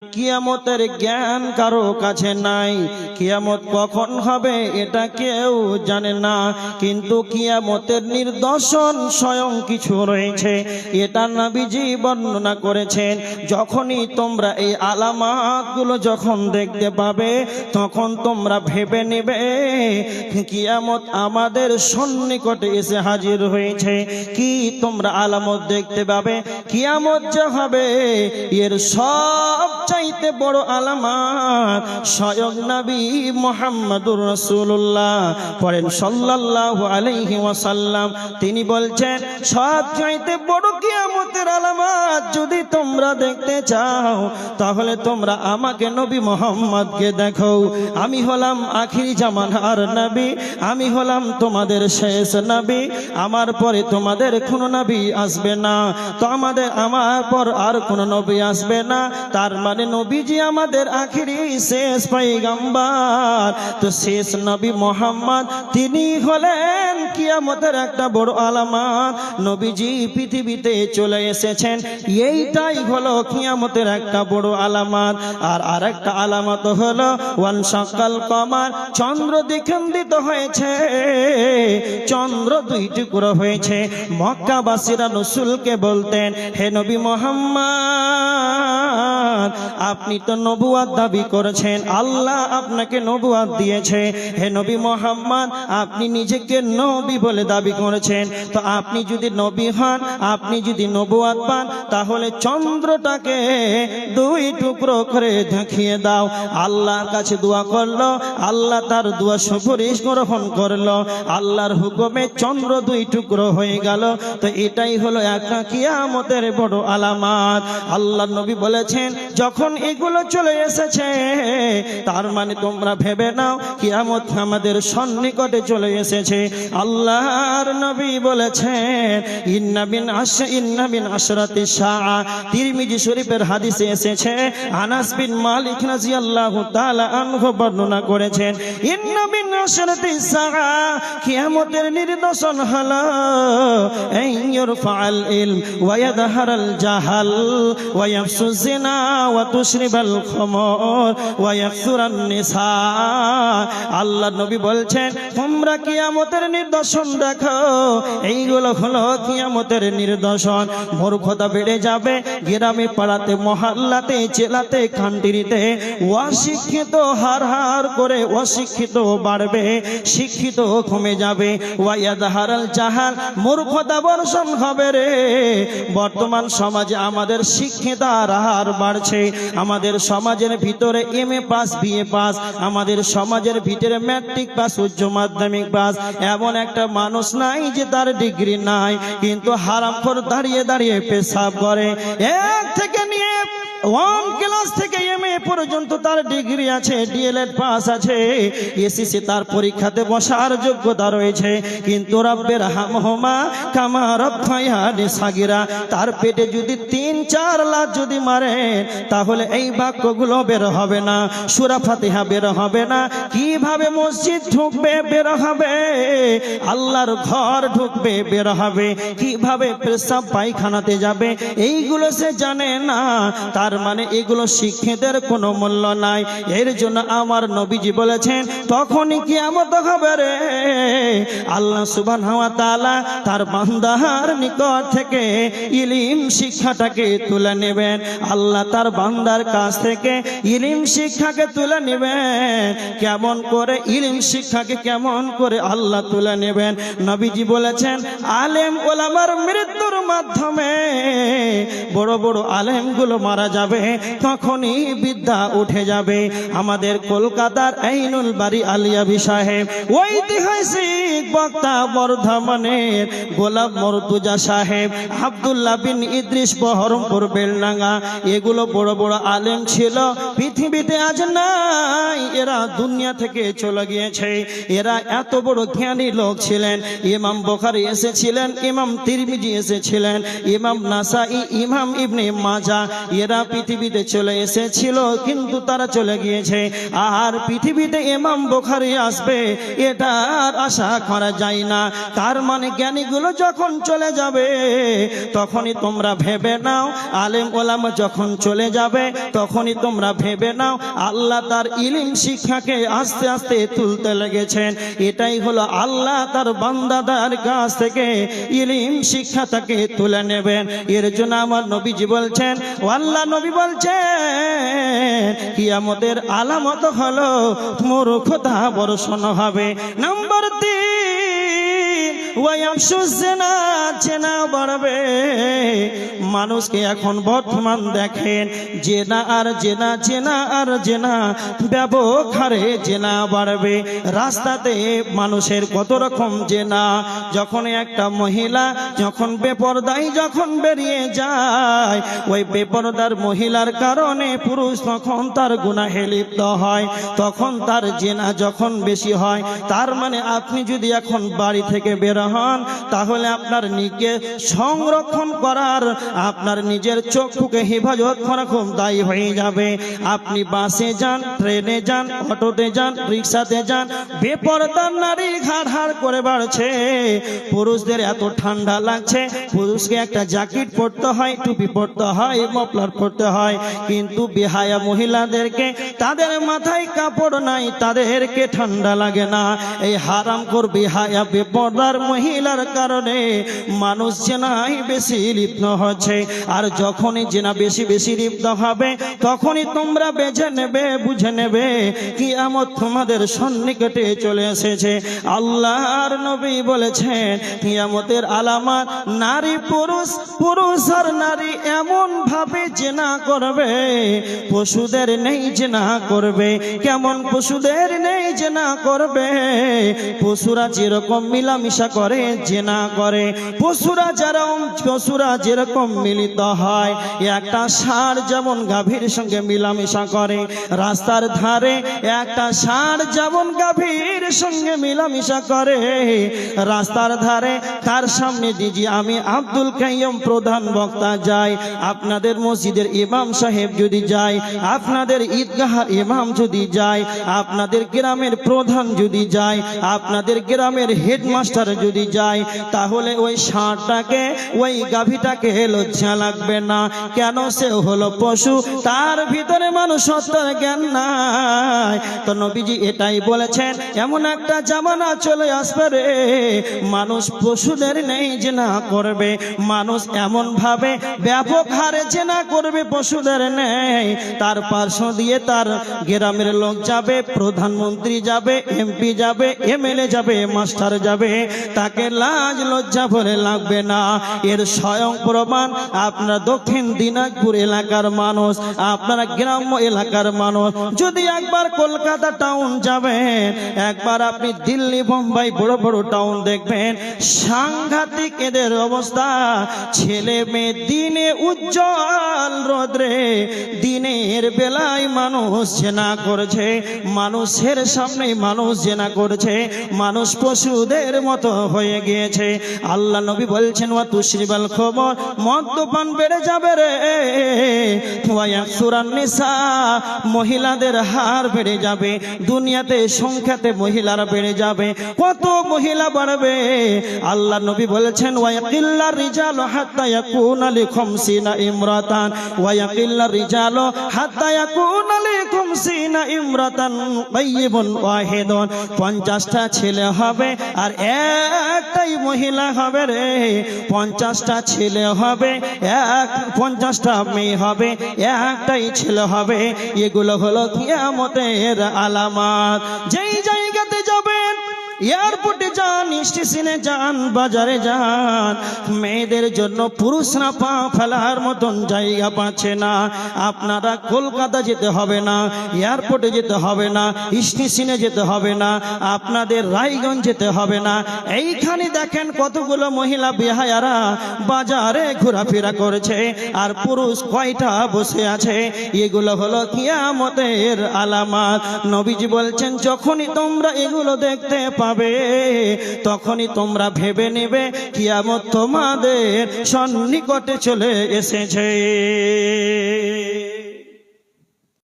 কিয়ামতের জ্ঞান কারো কাছে নাই। কিয়ামত কখন হবে এটা কেউ জানে না, কিন্তু কিয়ামতের নিদর্শন স্বয়ং কিছু রয়েছে। এটা নবীজি বর্ণনা করেছেন। যখনই তোমরা এই আলামাতগুলো যখন দেখতে পাবে, তখন তোমরা ভেবে নেবে কিয়ামত আমাদের সন্নিকটে এসে হাজির হয়েছে। কি তোমরা আলামত দেখতে পাবে? কিয়ামত যে হবে এর সব চাইতে বড় আলামত স্বয়ং নবী মুহাম্মদুর রাসূলুল্লাহ পড়েন সাল্লাল্লাহু আলাইহি ওয়াসাল্লাম। তিনি বলছেন সব চাইতে বড় কিয়ামতের আলামত যদি তোমরা দেখতে চাও, তাহলে তোমরা আমাকে নবী মুহাম্মদকে দেখো। আমি হলাম আখিরি জামানার নবী, আমি হলাম তোমাদের শেষ নবী। আমার পরে তোমাদের কোনো নবী আসবে না, তো আমার পর আর কোনো নবী আসবে না। তার মানে নবীজি আমাদের আখিরি শেষ পয়গম্বর। তো শেষ নবী মুহাম্মদ তিনি হলেন কিয়ামতের একটা বড় আলামত। নবীজি পৃথিবীতে চলে এসেছেন, এইটাই হলো কিয়ামতের একটা বড় আলামত। আর আরেকটা আলামত হলো ওয়ানশাক্কাল কমার, চন্দ্র দ্বিখণ্ডিত হয়েছে, চন্দ্র দুই টুকরো হয়েছে। মক্কাবাসীরা রাসূলকে বলতেন, হে নবী মুহাম্মদ, আপনি তো নবুয়ত দাবি করেছেন, আল্লাহ আপনাকে নবুয়ত দিয়েছে। হে নবী মুহাম্মদ, আপনি নিজেকে নবী বলে দাবি করেছেন, তো আপনি যদি নবী হন, আপনি যদি নবুয়ত পান, তাহলে চন্দ্রটাকে দুই টুকরো করে দেখিয়ে দাও। আল্লাহর কাছে দোয়া করলো, আল্লাহ তার দোয়া সুপারিশ গ্রহণ করলো, আল্লাহর হুকুমে চন্দ্র দুই টুকরো হয়ে গেল। তো এটাই হলো একটা কিয়ামতের বড় আলামত। আল্লাহর নবী বলেছেন যখন এগুলো চলে এসেছে, তার মানে তোমরা ভেবে নাও কিয়ামত আমাদের সন্নিকটে চলে এসেছে। আল্লাহর নবী বলেছেন ইন্না মিন আশরাতিস সাআ। তিরমিজি শরীফের হাদিসে এসেছে, আনাস বিন মালিক রাদিয়াল্লাহু তাআলা আনহু বর্ণনা করেছেন, ইন্না মিন আশরাতিস সাআ, কিয়ামতের নিদর্শন হলো ইরফাল ইলম ওয়া ইয়াদহারাল জাহাল ওয়া ইয়াফসুজ জিনা ওয়া তুশরিবাল খামর ওয়া ইয়াকসুরান নিসা। আল্লাহর নবী বলছেন তোমরা কিয়ামতের নিদর্শন দেখো, এইগুলো হলো কিয়ামতের নিদর্শন। মূর্খতা বেড়ে যাবে, গ্রামে পাড়াতে মহল্লাতে জেলাতে কান্ট্রিতে অশিক্ষিত হার হার করে অশিক্ষিত বাড়বে, শিক্ষিত কমে যাবে। ওয়া ইয়াদহারাল জাহাল, মূর্খতা বর্ষণ হবে রে। বর্তমান সমাজে আমাদের শিক্ষিতার হার বাড়ছে, আমাদের সমাজের ভিতরে MA পাস BA পাস, আমাদের সমাজের ভিতরে ম্যাট্রিক পাস উচ্চ মাধ্যমিক পাস, এমন একটা মানুষ নাই যে তার ডিগ্রি নাই, কিন্তু হারামখোর দাঁড়িয়ে দাঁড়িয়ে পেশাব করে। এক থেকে নিয়ে 1 ক্লাস থেকে MA পর্যন্ত তার ডিগ্রি আছে, DLED পাস আছে, SSC তার পরীক্ষাতে বসার যোগ্যতা রয়েছে, কিন্তু রব্বের হামহুমা কামা রব্বায়ানি সাগীরা, তার পেটে যদি 3-4 লাখ যদি মারে, তাহলে এই বাক্যগুলো বের হবে না, সূরা ফাতিহা বের হবে না। কিভাবে মসজিদ ঢুকবে বের হবে, আল্লাহর ঘর ঢুকবে বের হবে, কিভাবে পেশাব পায়খানাতে যাবে এইগুলো সে জানে না। তার মানে এগুলো শিক্ষিতের কোনো মূল্য নাই। এর জন্য আমার নবীজি বলেছেন তখনই কিয়ামত হবে রে। আল্লাহ সুবহানাহু ওয়া তাআলা তার বান্দার নিকট থেকে ইলম শিক্ষাটাকে তুলে নেবেন। আল্লাহ তার বান্দার কাছ থেকে ইলম শিক্ষাকে তুলে নেবেন। কেমন করে ইলম শিক্ষাকে কেমন করে আল্লাহ তুলে নেবেন? নবীজি বলেছেন আলেম ওলামার মৃত্যুর মাধ্যমে বড় বড় আলেমগুলো মারা যাবে, তখনই বিদ্যা উঠে যাবে। আমাদের কলকাতার আইনুল বাড়ি আলিয়াবি সাহেব, ঐতিহাসিক বক্তা বর্ধমানের গোলাপ মর্তুজা সাহেব, আব্দুল্লাহ বিন ইদ্রিস বহরমপুর বেলডাঙ্গা, এগুলো বড় বড় আলেম ছিল, পৃথিবীতে আজ নাই, এরা দুনিয়া থেকে চলে গিয়েছে। এরা এত বড় জ্ঞানী লোক ছিলেন। ইমাম বুখারী এসেছিলেন, ইমাম তিরমিজি এসেছিলেন, ইমাম নাসাই, ইমাম ইবনে মাজাহ, এরা পৃথিবীতে চলে এসেছিল কিন্তু তারা চলে গিয়েছে, আর পৃথিবীতে ইমাম বুখারী আসবে এটা আর আশা করা যায় না। তার মানে জ্ঞানীগুলো যখন চলে যাবে তখনই তোমরা ভেবে নাও, আলেম ওলামা যখন চলে যাবে তখনই তোমরা ভেবে নাও আল্লাহ তার ইলম শিক্ষাকে আস্তে আস্তে তুলতে লেগেছেন। এটাই হলো আল্লাহ তার বান্দাদের কাছ থেকে ইলম শিক্ষা তাকে তুলে নেবেন। এর জন্য আমার নবীজি বলছেন, আল্লাহ নবী বলছেন কিয়ামতের আলামত হলো মূর্খতা বর্ষণ হবে। নাম্বার 3, জেনা বাড়বে। মানুষকে এখন বর্তমান দেখেন জেনা আর জেনা, জেনা আর জেনা, ব্যবহারে জেনা বাড়বে। রাস্তাতে মানুষের কত রকম জেনা। যখন একটা মহিলা যখন বেপরদাই যখন বেরিয়ে যায়, ওই বেপরদার মহিলার কারণে পুরুষ তখন তার গুনাহে লিপ্ত হয়, তখন তার জেনা যখন বেশি হয়। তার মানে আপনি যদি এখন বাড়ি থেকে বের হন তাহলে আপনার নিজে সংরক্ষণ করার, আপনার নিজের চক্ষুকে হেফাজত করা খুব দায়ী হয়ে যাবে। আপনি বাসে যান, ট্রেনে যান, অটোতে যান, রিক্সাতে যান, বেপরদার নারী ঘাড় হাড় করে বাড়ছে। পুরুষদের এত ঠান্ডা লাগছে, পুরুষকে একটা জ্যাকেট পরতে হয়, টুপি পরতে হয়, মফলার পরতে হয়, কিন্তু বেহায়া মহিলাদেরকে তাদের মাথায় কাপড় নাই, তাদেরকে ঠান্ডা লাগে না। এই হারামখোর বেহায়া বেপরদার মহিলার কারণে মানুষ জেনায় বেশি লিপ্ত হচ্ছে। আর যখনই জেনা বেশি বেশি লিপ্ত হবে তখনই তোমরা বেছে নেবে, বুঝে নেবে কিয়ামত তোমাদের সন্নিকটে চলে এসেছে। আল্লাহর নবী বলেছেন কিয়ামতের আলামত নারী পুরুষ, পুরুষ আর নারী এমন ভাবে জেনা করবে পশুদের নেই জেনা করবে। কেমন পশুদের নেই জেনা করবে? পশুরা যেরকম মিলামিশা করে জেনা করে। পশুরা যেরকম মিলিত হয়, একটা ষাঁড় যেমন গাভীর সঙ্গে মিলামিশা করে, রাস্তার ধারে একটা ষাঁড় যেমন গাভীর সঙ্গে মিলামিশা করে, রাস্তার ধারে তার সামনে দিজি আমি আব্দুল কাইয়ুম প্রধান বক্তা যাই, আপনাদের মসজিদের ইমাম সাহেব যদি যায়, আপনাদের ঈদগাহের ইমাম যদি যায়, আপনাদের গ্রামের প্রধান যদি যায়, আপনাদের গ্রামের হেডমাস্টার যদি যায়, তাহলে ওই ষাঁড়টাকে ওই গাভীটাকে লজ্জা লাগবে না? কেন? সে হলো পশু, তার ভিতরে মানুষত্বের জ্ঞান নাই। তো নবীজি এটাই বলেছেন এমন একটা জামানা চলে আসবে রে মানুষ পশুদের নেই জেনা করবে, মানুষ এমন ভাবে ব্যাপক হারে জেনা করবে পশুদের নেই। তার পার্শ্ব দিয়ে তার গ্রামের লোক যাবে, প্রধানমন্ত্রী যাবে, এমপি যাবে, এমএলএ যাবে, মাস্টার যাবে, তাকে লাজ লজ্জা বলে লাগবে না। এর স্বয়ং প্রমাণ আপনার দক্ষিণ দিনাজপুর এলাকার মানুষ, আপনারা গ্রাম্য এলাকার মানুষ যদি একবার কলকাতা টাউন যাবেন, একবার আপনি দিল্লি বোম্বাই বড় বড় টাউন দেখবেন, সাংঘাতিক এদের অবস্থা। ছেলে মেয়ে দিনে উজ্জ্বল রোদ্রে দিনের বেলায় মানুষ জেনা করেছে, মানুষের সামনে মানুষ জেনা করেছে, মানুষ পশুদের মতো হয়ে গিয়েছে। আল্লাহ নবী বলছেন ওয়া তুশরিবাল খমর, মদ্যপান বেড়ে যাবে রে, ওয়ায়াকসুরান নিসা, মহিলাদের হার বেড়ে যাবে, দুনিয়াতে সংখ্যাতে মহিলারা বেড়ে যাবে। কত মহিলা বাড়বে? আল্লাহ নবী বলেছেন ওয়ায়াকিল্লার রিজালু হাত্তা ইয়াকুনা লিখামসিনা ইমরাতান, ওয়ায়াকিল্লার রিজালু হাত্তা ইয়াকুনা লিখামসিনা ইমরাতান তাইয়িবুন ওয়াহিদুন, 50টা ছেলে হবে আর একটাই মহিলা হবে রে। 50টা ছেলে হবে, 50টা মেয়ে হবে, একটাই ছেলে হবে। এগুলো হলো কিয়ামতের আলামত। যেই জায়গাতে যাবেন, এয়ারপোর্টে যান, স্টেশনে যান, বাজারে যান, মেয়েদের জন্য পুরুষরা পা ফেলার মতন জায়গা পাচ্ছে না। আপনারা কলকাতা যেতে হবে না, এয়ারপোর্টে যেতে হবে না, স্টেশনে যেতে হবে না, আপনাদের রায়গঞ্জ যেতে হবে না। এইখানে দেখেন কতগুলো মহিলা বেহায়ারা বাজারে ঘোরাফেরা করেছে, আর পুরুষ কয়টা বসে আছে। এগুলো হলো কিয়ামতের আলামত। নবীজি বলছেন যখনই তোমরা এগুলো দেখতে পাবে হবে, তখনই তোমরা ভেবে নেবে কিয়ামত তোমাদের সন্নিকটে চলে এসেছে।